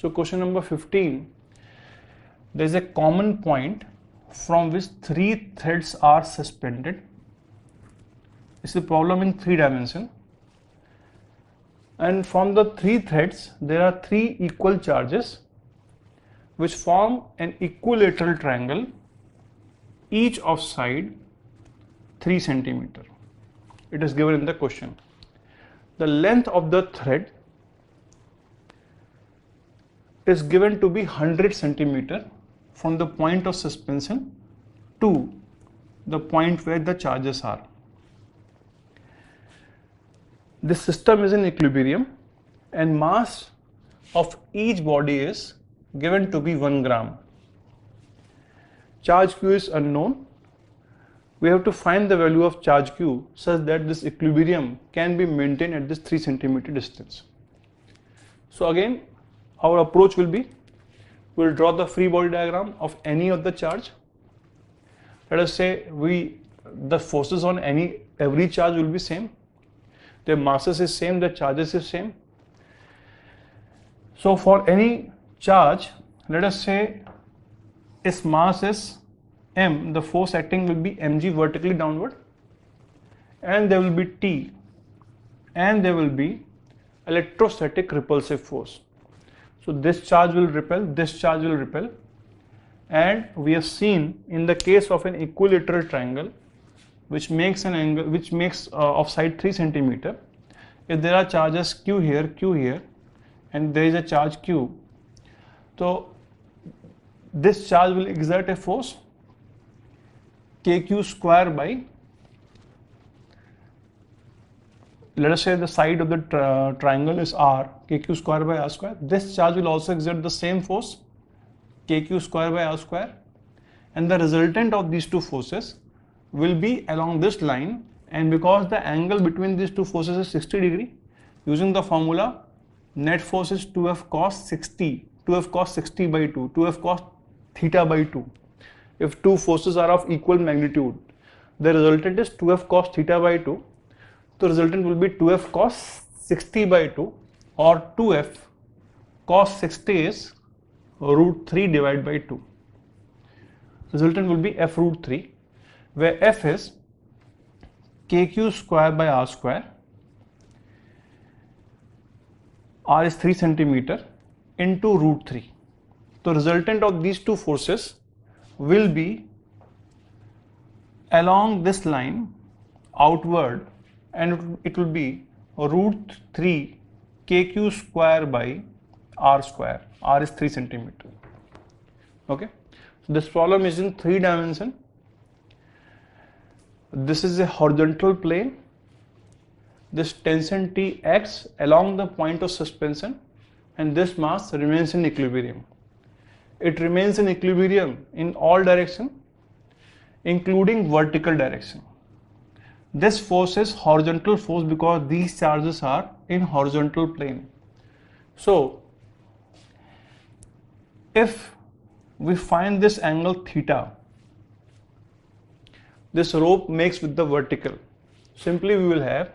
So question number 15, there is a common point from which 3 threads are suspended. It's a problem in 3 dimensions. And from the 3 threads, there are 3 equal charges which form an equilateral triangle, each of side 3 centimeter. It is given in the question. The length of the thread is given to be 100 centimeter from the point of suspension to the point where the charges are. This system is in equilibrium and mass of each body is given to be 1 gram. Charge Q is unknown. We have to find the value of charge Q such that this equilibrium can be maintained at this 3 centimeter distance. So again, our approach will be, we will draw the free body diagram of any of the charge. Let us say the forces on every charge will be same. Their masses is same, the charges is same. So for any charge, let us say its mass is m, the force acting will be mg vertically downward, and there will be T, and there will be electrostatic repulsive force. So this charge will repel, this charge will repel, and we have seen in the case of an equilateral triangle which makes an angle, of side 3 centimeter, if there are charges Q here, and there is a charge Q, so this charge will exert a force kq square by, let us say the side of the triangle is r, kq square by r square. This charge will also exert the same force kq square by r square, and the resultant of these two forces will be along this line, and because the angle between these two forces is 60 degree, using the formula, net force is 2f cos 60, 2f cos 60 by 2, 2f cos theta by 2. If two forces are of equal magnitude, the resultant is 2f cos theta by 2. The resultant will be 2f cos 60 by 2, or 2f cos 60 is root 3 divided by 2. Resultant will be f root 3, where f is kq square by r square, r is 3 centimeter, into root 3. The resultant of these two forces will be along this line outward, and it will be root 3 kq square by r square. R is 3 centimeter. Okay, so this problem is in 3 dimensions. This is a horizontal plane. This tension T acts along the point of suspension, and this mass remains in equilibrium. It remains in equilibrium in all directions, including vertical direction. This force is horizontal force because these charges are in horizontal plane. So if we find this angle theta, this rope makes with the vertical, simply we will have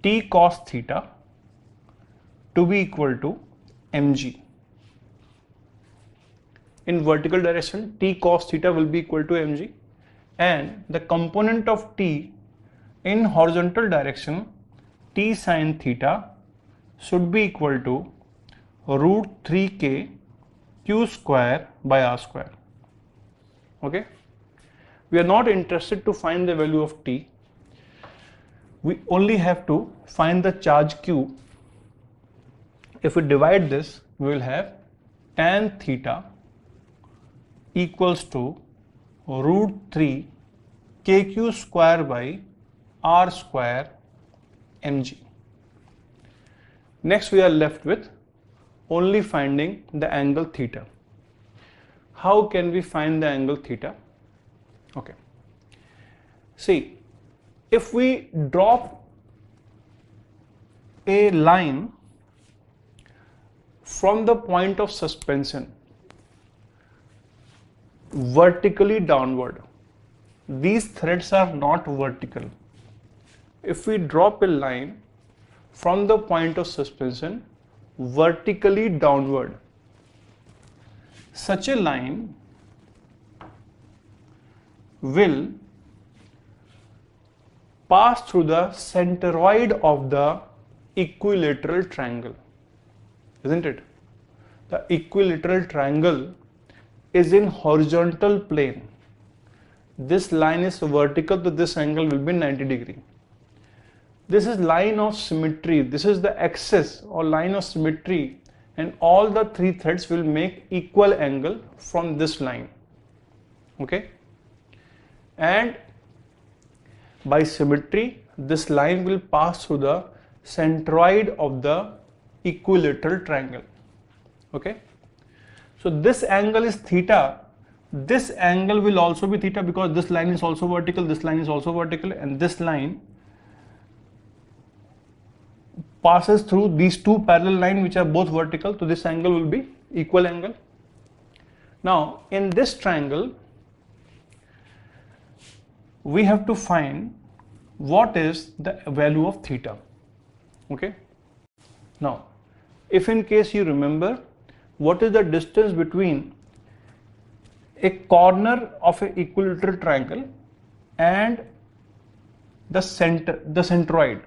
T cos theta to be equal to mg. In vertical direction, T cos theta will be equal to mg, and the component of T in horizontal direction, T sin theta, should be equal to root 3k q square by r square. Okay, we are not interested to find the value of T. We only have to find the charge Q. If we divide this, we will have tan theta equals to root 3 kq square by r square mg. Next, we are left with only finding the angle theta. How can we find the angle theta? Okay, see, if we drop a line from the point of suspension vertically downward, these threads are not vertical. If we drop a line from the point of suspension vertically downward, such a line will pass through the centroid of the equilateral triangle, isn't it? The equilateral triangle is in horizontal plane. This line is vertical, so this angle will be 90 degree. This is line of symmetry. This is the axis or line of symmetry, and all the three threads will make equal angle from this line. Okay? And by symmetry, this line will pass through the centroid of the equilateral triangle. Okay? So this angle is theta. This angle will also be theta because this line is also vertical, this line is also vertical, and this line passes through these two parallel lines which are both vertical, so this angle will be equal angle. Now in this triangle we have to find what is the value of theta. Okay. Now if in case you remember, what is the distance between a corner of an equilateral triangle and the centroid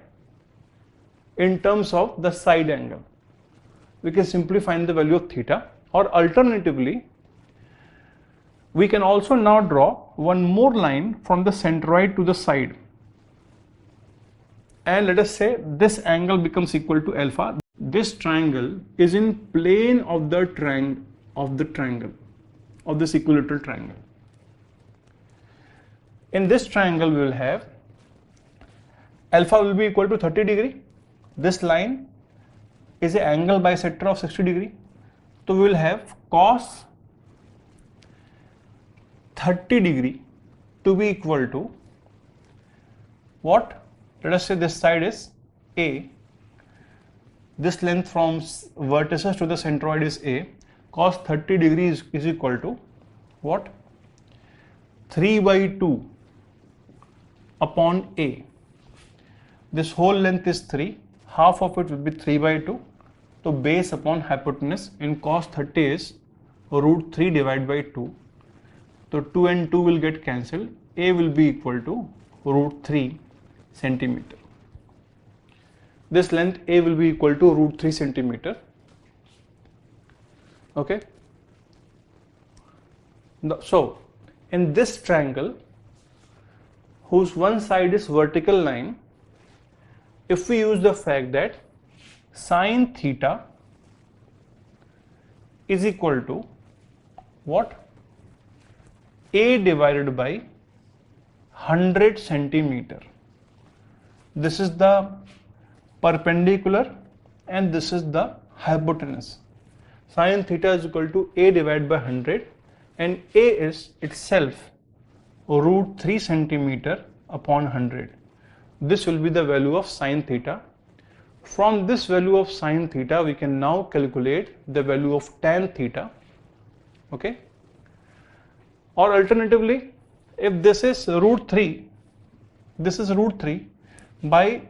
in terms of the side angle? We can simply find the value of theta, or alternatively we can also now draw one more line from the centroid to the side, and let us say this angle becomes equal to alpha. This triangle is in plane of the triangle of this equilateral triangle. In this triangle we will have alpha will be equal to 30 degree. This line is an angle bisector of 60 degree. So we will have cos 30 degree to be equal to what? Let us say this side is A. This length from vertices to the centroid is A. Cos 30 degrees is equal to what? 3 by 2 upon A. This whole length is 3. Half of it will be 3 by 2. So base upon hypotenuse in cos 30 is root 3 divided by 2. So 2 and 2 will get cancelled. A will be equal to root 3 centimeter. This length A will be equal to root 3 centimeter. Okay. So in this triangle, whose one side is vertical line, if we use the fact that sine theta is equal to what? A divided by 100 centimeter. This is the perpendicular and this is the hypotenuse. Sine theta is equal to A divided by 100, and A is itself root 3 centimeter upon 100. This will be the value of sine theta. From this value of sine theta we can now calculate the value of tan theta. Okay. Or alternatively, if this is root 3, this is root 3, by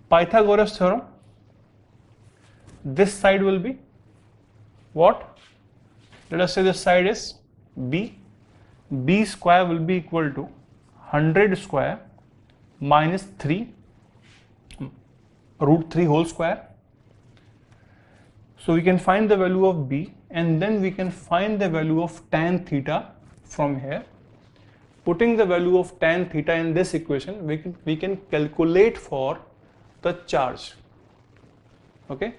Pythagoras theorem, this side will be what? Let us say this side is B. B square will be equal to 100 square minus 3 root 3 whole square. So we can find the value of B, and then we can find the value of tan theta from here. Putting the value of tan theta in this equation, we can calculate for the charge. Okay.